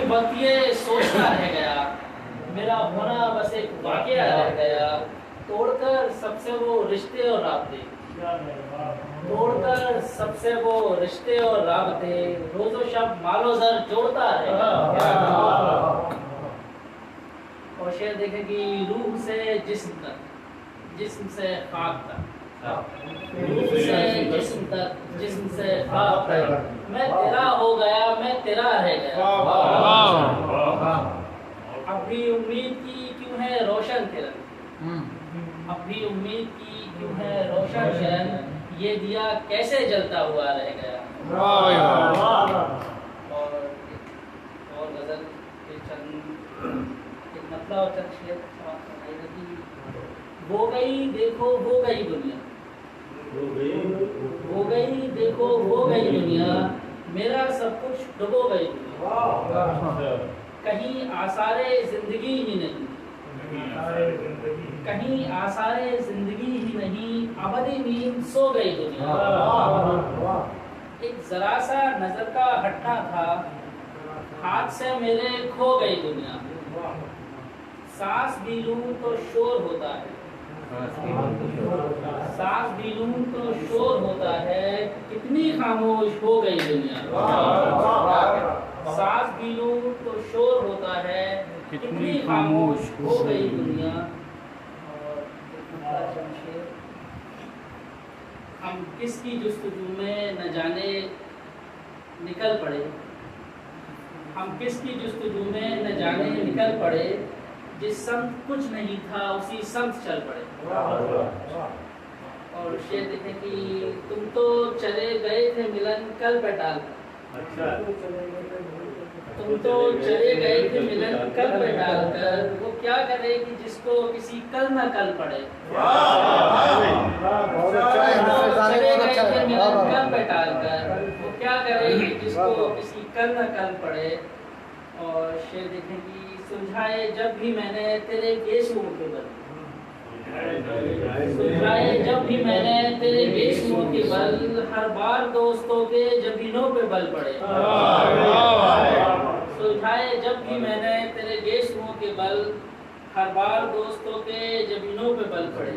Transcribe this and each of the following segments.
वक्त ये सोचता रह गया, मेरा होना बस एक वाकया रह गया। तोड़कर सबसे वो रिश्ते और राबते, तोड़कर सबसे वो रिश्ते और राबते, रोजो शब मालो जर जोड़ता रह गया। और शेर देखें कि रूह से जिस्म तक, जिस्म से खाक तक, रूह से जिस्म तक, जिस्म से खाक तक, मैं तेरा हो गया, मैं तेरा रह गया। अब भी उम्मीद की क्यों है रोशन किरण, अब भी उम्मीद की क्यों है रोशन किरण, ये दिया कैसे जलता हुआ रह गया। और गजल के चंद मतलब और चंद शेर समाप्त कि वो गई देखो वो गई दुनिया, वो गई देखो वो गई दुनिया, मेरा सब कुछ डुबो गई दुनिया। कहीं आसारे जिंदगी ही नहीं, कहीं आसारे जिंदगी ही नहीं, अबदी नींद सो गई दुनिया। एक जरा सा नजर का हटना था, हाथ से मेरे खो गई दुनिया। सांस भी लूं तो शोर होता है, सांस भी लूं तो शोर होता है, कितनी खामोश हो गई दुनिया। सांस भी लूं तो शोर होता है, कितनी खामोश हो गई दुनिया। और हम किसकी जुस्तजू में न जाने निकल पड़े, हम किसकी जुस्तजू में न जाने निकल पड़े, जिस संत कुछ नहीं था उसी संत चल पड़े। और शेर देखें कि तुम तो चले गए थे मिलन कल पे टाल कर, तुम तो चले गए थे मिलन कल पे टाल कर, वो क्या करे कि जिसको किसी कल न कल पड़े। चले गए थे मिलन कल पे टाल कर, वो क्या करे कि जिसको किसी कल न कल पड़े। और शेर देखें कि सुलझाए जब भी मैंने तेरे केसुओं के बल, सुलझाए जब भी मैंने तेरे केसुओं के बल, हर बार दोस्तों के जबीनों पे बल पड़े। सुलझाए जब भी मैंने तेरे केसुओं के बल, हर बार दोस्तों के जबीनों पे बल पड़े।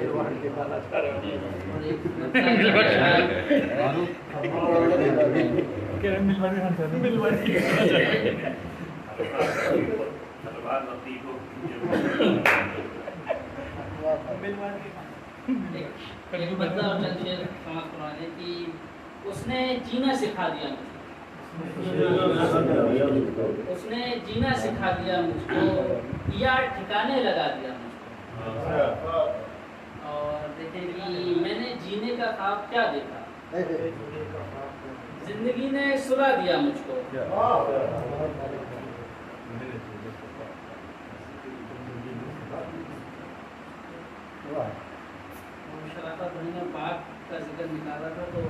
एक बंदा और चंद शेर समाप्त करवाने कि उसने जीना सिखा दिया मुझको, उसने जीना सिखा दिया मुझको, या ठिकाने लगा दिया मुझको। और देखें कि मैंने जीने का ख्वाब क्या देखा, जिंदगी ने सुला दिया मुझको। शराफत भाई ने बात का जिक्र निकाला था, तो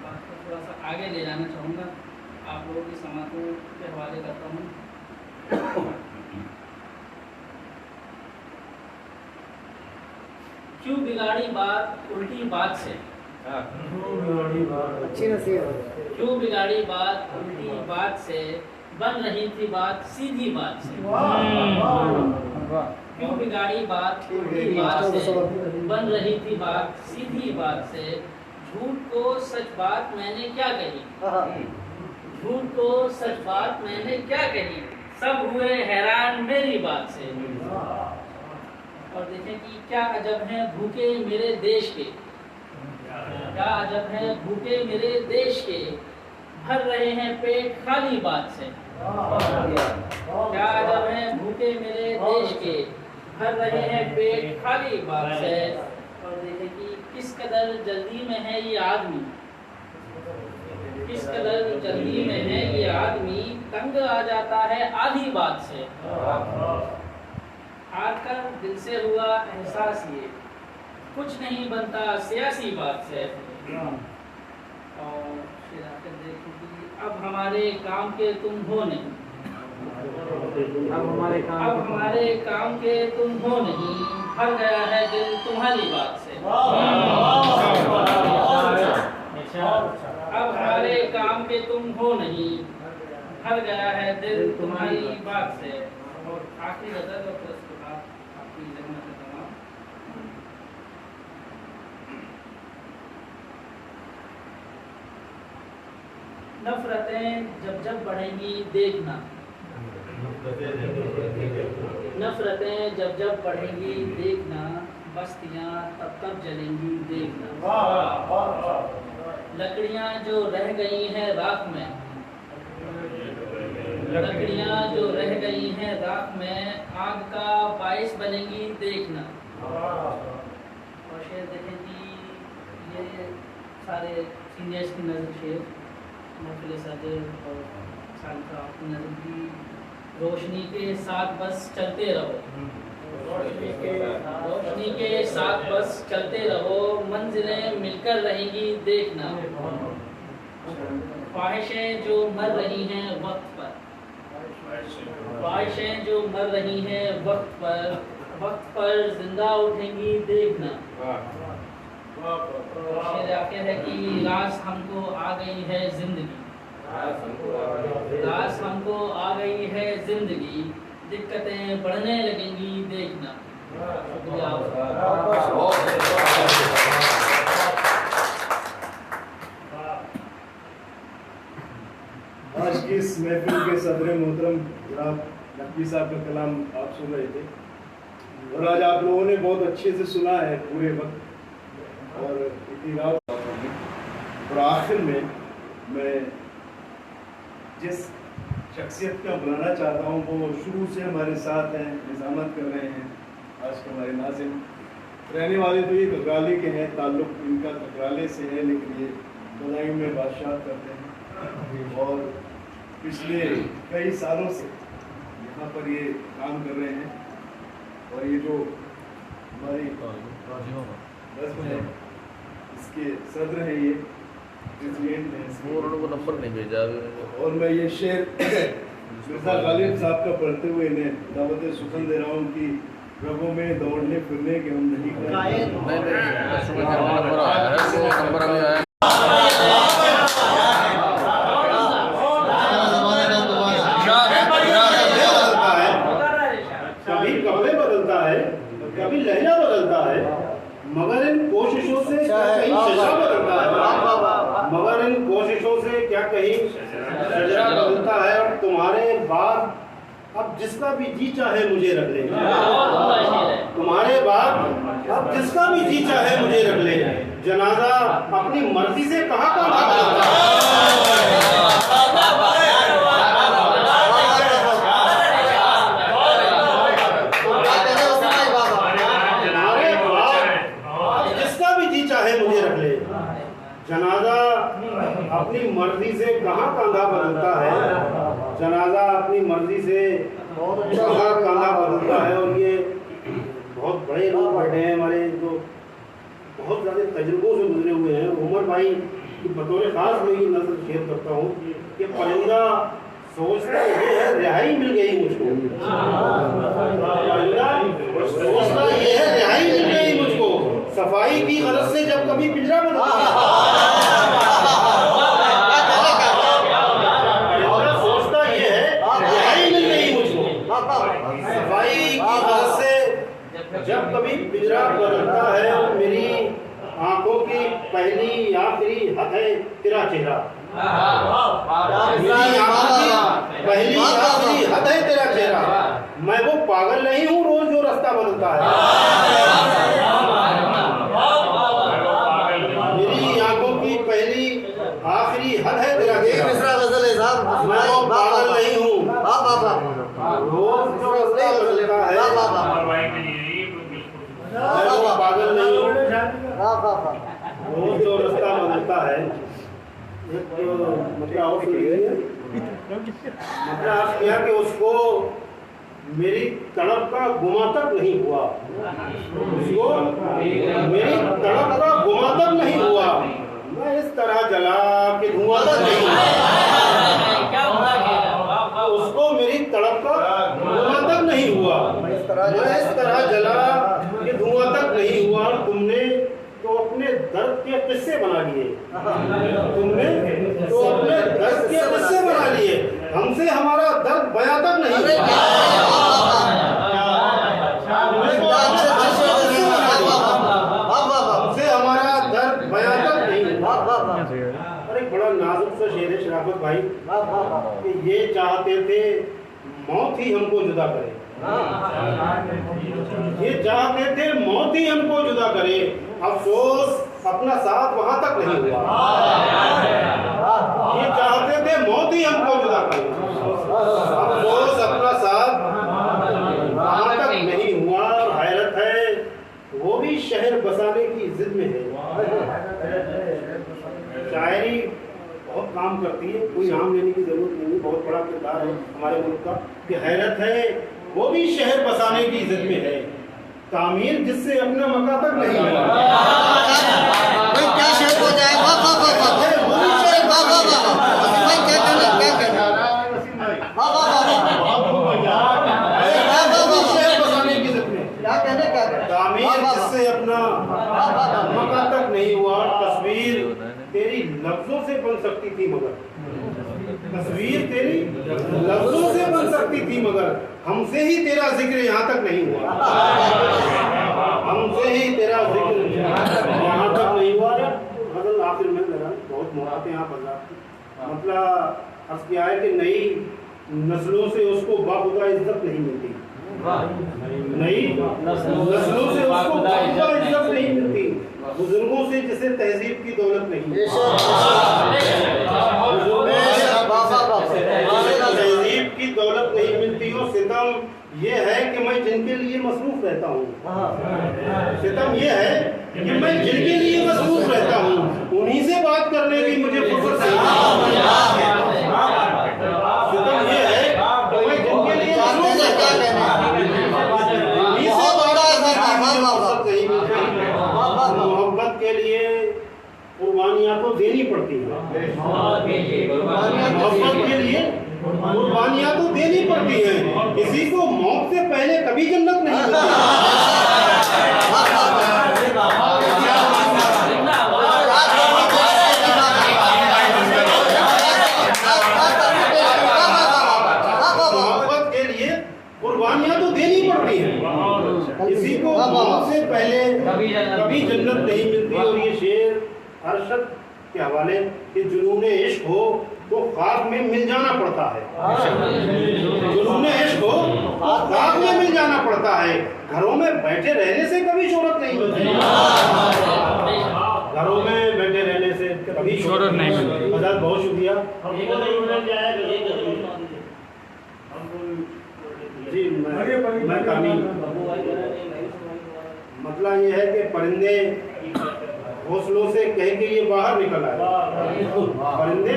बात को थोड़ा सा आगे ले जाना चाहूँगा, आप लोगों की समातों के हवाले करता हूँ। क्यों बिगाड़ी बात उल्टी बात से, अच्छी नसीहत। क्यों बिगाड़ी बात उल्टी बात से, बन रही थी बात सीधी बात से। क्यों बिगाड़ी बात उल्टी बात से, बन रही थी बात सीधी बात से। झूठ को सच बात मैंने क्या कही, झूठ को सच बात मैंने क्या कही, सब हुए हैरान मेरी बात से। और देखें कि क्या अजब है भूखे मेरे देश के, क्या अजब है भूखे मेरे देश के, भर रहे हैं पेट खाली बात से। क्या अजब है भूखे मेरे देश के, भर रहे हैं पेट खाली बात से। और देखें कि किस कदर जल्दी में है ये आदमी, किस कदर जल्दी में है ये आदमी, तंग आ जाता है आधी बात से। आकर दिल से हुआ एहसास ये, कुछ नहीं बनता सियासी बात से। और फिर आकर देखें कि अब हमारे काम के तुम हो नहीं, अब हमारे काम के तुम हो नहीं, भर गया है दिल तुम्हारी बात से। अब हमारे काम के तुम हो नहीं, भर गया है दिल तुम्हारी बात से। और आखिरी गजल और फिर उसके बाद आपकी जन्नत है तमाम। नफरतें जब जब बढ़ेंगी देखना, नफरतें जब जब बढ़ेंगी देखना, बस्तियां तब तब जलेंगी देखना। लकड़ियां जो रह गई हैं राख में, लकड़ियां जो रह गई हैं राख में, आग का बाइस बनेंगी देखना। और शेर देखें कि ये सारे सीनियर्स की नज़र शेर महफिल साजिद और सालिका की नज़र की, रोशनी के साथ बस चलते रहो, रोशनी के साथ बस चलते रहो, मंजिलें मिलकर रहेंगी देखना। ख्वाहिशें जो मर रही हैं वक्त पर, ख्वाहिशें जो मर रही हैं वक्त पर जिंदा उठेंगी देखना। शेर आखिर है कि रास हमको आ गई है जिंदगी, रास हमको आ गई है जिंदगी, दिक्कतें बढ़ने लगेंगी देखना। शुक्रिया। आज की इस महफिल के सदर मोहतरम जनाब नकवी साहब का कलाम आप सुन रहे थे, और आज आप लोगों ने बहुत अच्छे से सुना है पूरे वक्त। और इतनी रात और आखिर में मैं जिस शख्सियत का बुलाना चाहता हूँ वो शुरू से हमारे साथ हैं, निज़ामत कर रहे हैं। आज के हमारे नाज़िम रहने वाले तो ये ककराले के हैं, ताल्लुक़ इनका ककराले से है, लेकिन ये बदायूं में बादशाह करते हैं और पिछले कई सालों से यहाँ पर ये काम कर रहे हैं। और ये जो हमारी रस्म है इसके सदर हैं, ये प्रेसिडेंट हैं। उन्होंने नंबर नहीं भेजा। और मैं ये शेर मिर्ज़ा गालिब साहब का पढ़ते हुए इन्हें दावत सुखन दे रहा हूँ कि रगों में दौड़ने फिरने के हम नहीं कभी कपड़े बदलता है, कभी लहजा बदलता है, मगर इन कोशिशों से क्या कहीं शशा बदलता है, मगर इन कोशिशों से क्या कहीं शशा बदलता है। और तुम्हारे बाद अब जिसका भी जी चाहे मुझे रख ले, तुम्हारे बाद अब जिसका भी जी चाहे मुझे रख ले, जनाजा अपनी मर्जी से कहाँ का बदलता है। जनाजा अपनी मर्जी से कहाँ कंधा बदलता है, जनाजा अपनी मर्जी से कहाँ कंधा बदलता है। और ये बहुत बड़े लोग बैठे हैं हमारे, जो बहुत ज़्यादा तजुर्बों से गुजरे हुए हैं। उमर भाई की बतौर खास मैं ये नज़र शेयर करता हूँ कि परिंदा सोचता ये है रिहाई मिल गई मुझको, परिंदा सोचता ये है रिहाई मिल गई मुझको, सफाई की गरज से जब कभी पिंजरा बदलता है, सोचता ये है रिहाई मिल गई मुझको, सफाई की गरज से जब कभी पिंजरा बदलता है। मेरी आंखों की पहली आखिरी हद है तेरा चेहरा, मेरी आंखों की पहली आखिरी हद है तेरा चेहरा, मैं वो पागल नहीं हूँ रोज जो रास्ता बदलता है। मेरी आंखों की पहली आखिरी हद है तेरा चेहरा, मैं वो पागल नहीं हूँ रोज जो रास्ता बदलता है, मैं वो पागल नहीं हूँ रोज जो रास्ता बदलता है। मतलब किया कि उसको मेरी तड़प का गुमा तक नहीं हुआ, उसको मेरी तड़प का गुमा तक नहीं हुआ, मैं इस तरह जला कि धुआं तक नहीं हुआ, उसको मेरी तड़प का गुमा तक नहीं हुआ, मैं इस तरह जला कि धुआं तक नहीं हुआ। तुमने तो अपने दर्द के किस्से बना लिए, तुमने तो अपने दर्द के किस्से बना लिए, हमसे हमारा दर्द बयां तक नहीं हुआ। हमसे हमारा दर्द बयां तक नहीं हुआ। अरे बड़ा नाजुक सा शेर है शराफत भाई कि ये चाहते थे मौत ही हमको जुदा करे, ये चाहते थे मौत ही हमको जुदा करे, अफसोस अपना साथ वहां तक नहीं हुआ। ये चाहते थे मौत ही हमको जुदा करे, अफसोस अपना साथ वहां तक नहीं हुआ। हैरत है वो भी शहर बसाने की जिद में है। शायरी बहुत काम करती है, कोई नाम लेने की जरूरत नहीं, बहुत बड़ा किरदार है हमारे मुल्क का। कि हैरत है वो भी शहर बसाने की जिद में है, तामीर जिससे अपना मका तक नहीं हुआ। क्या शेर हो जाए, वाह वाह वाह वाह, वो भी शेर, वाह वाह वाह, भाई क्या कहना, क्या कहना, वाह वाह वाह, शहर बसाने की जिद में क्या कहने, क्या कहना, तामीर जिससे अपना मका तक नहीं हुआ। तस्वीर तेरी लफ्जों से बन सकती थी मगर, तस्वीर तेरी लफ्जों से बन सकती थी मगर हमसे ही तेरा जिक्र यहाँ तक नहीं हुआ। हमसे ही तेरा जिक्र यहाँ तक नहीं हुआ। मतलब आखिर में जरा बहुत मुरादें आप मतलब अर्ज किया है कि नई नस्लों से उसको बाखुदा इज्जत नहीं मिलती, नई नस्लों से उसको बाखुदा इज्जत नहीं मिलती, बुजुर्गों से जिसे तहजीब की दौलत नहीं, तहजीब की दौलत नहीं मिलती हो। सितम ये है कि मैं जिनके लिए मसरूफ रहता हूँ, सितम ये है कि मैं जिनके लिए मसरूफ रहता हूँ उन्हीं से बात करने की मुझे फुर्सत नहीं। सितम ये है कि मैं जिनके लिए मसरूफ रहता हूँ उन्हीं से बात करने की मुझे फुर्सत नहीं मिलती। मोहब्बत के लिए कुर्बानियाँ तो देनी पड़ती है, मोहब्बत के लिए कुर्बानियाँ तो देनी पड़ती है, किसी को मौत से पहले कभी जन्नत नहीं मिलती। मोहब्बत के लिए कुर्बानियाँ तो देनी पड़ती है, किसी को मौत से पहले कभी जन्नत नहीं मिलती। और ये शेर अरशद के हवाले कि जुनूने इश्क हो तो ख्वाब में मिल जाना पड़ता है, जुनूने इश्क हो तो ख्वाब में मिल जाना पड़ता है, घरों में बैठे रहने से कभी शोहरत नहीं मिलती, घरों में बैठे रहने से कभी शोहरत नहीं मिलती। हज़रत बहुत शुक्रिया जी। मैं कामिल, मतलब ये है कि परिंदे घोंसलों से कह के ये बाहर निकल आए, परिंदे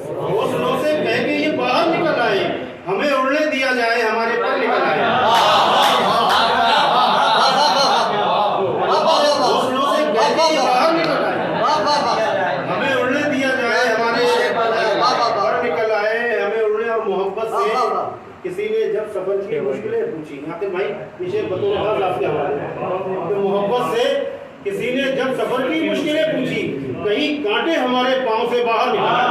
घोंसलों से कह के ये बाहर निकल आए, हमें उड़ने दिया जाए हमारे पर निकल आए। घोंसलों से कह के ये बाहर निकल आए, हमें उड़ने दिया जाए हमारे पर निकल आए, हमें उड़ने। और मोहब्बत से किसी ने जब सफर की मुश्किलें पूछी, आखिर भाई पीछे बतौर आपके हवाले, तो मोहब्बत से किसी ने जब सफर की मुश्किलें पूछी, कहीं कांटे हमारे पांव से बाहर निकल आए।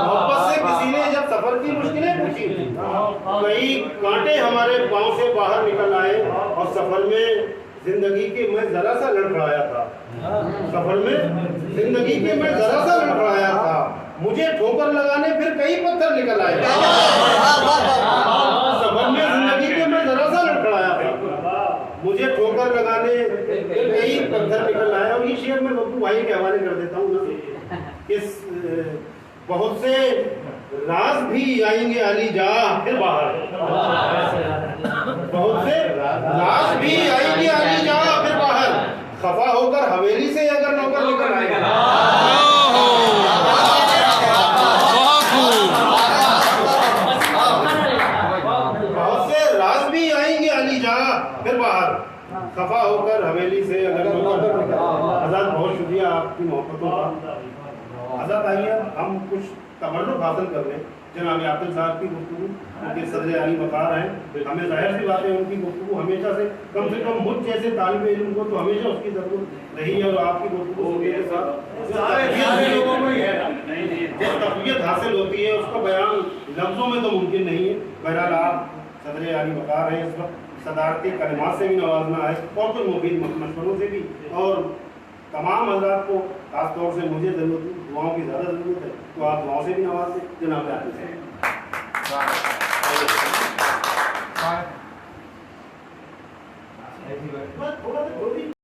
मोहब्बत से किसी ने जब सफर की मुश्किलें पूछी, कहीं कांटे हमारे पांव से बाहर निकल आए। और सफर में जिंदगी के मैं जरा सा लड़खड़ाया था, सफर में जिंदगी के मैं जरा सा लड़खड़ाया था, मुझे ठोकर लगाने फिर कई पत्थर निकल आए। सफर में जिंदगी के मैं जरा सा लड़खड़ाया था, मुझे ठोकर लगाने फिर कई पत्थर निकल आए। और ये शेर मैं बब्बू भाई के हवाले कर देता हूँ ना, इस बहुत से राज भी आएंगे अली जा फिर बाहर, बहुत से राज भी आएंगे अली जा फिर बाहर, खफा होकर हवेली से अगर नौकर निकल आएगा। बहुत से राज भी आएंगे अली जा फिर बाहर, खफा होकर हवेली से अगर नौकर निकल। आजाद बहुत शुक्रिया आपकी मोहब्बतों का। आजाद आइए हम कुछ तबर्रुक भाषण कर रहे हैं। जनाब यातिल साहब की गुफ्तगू उनके सदर आली वकार हैं, हमें जाहिर सी बात है उनकी गुफ्तगू हमेशा से कम मुझ जैसे तालिब इल्म को तो हमेशा उसकी जरूरत रही है और आपकी गुफ्तगू सुनने के साथ जिस तक़वियत हासिल होती है उसका बयान लफ्ज़ों में तो मुमकिन नहीं है। बहरहाल आप सदर आली वकार हैं, इस वक्त सदारती कलिमात से भी नवाजना है और कुछ मुफीद मशवरों से भी, और तमाम हज़रात को खास तौर से मुझे ज़रूरत है, दुआओं की ज़्यादा ज़रूरत है, तो आप दुआओं से भी नवाज दें जनाब।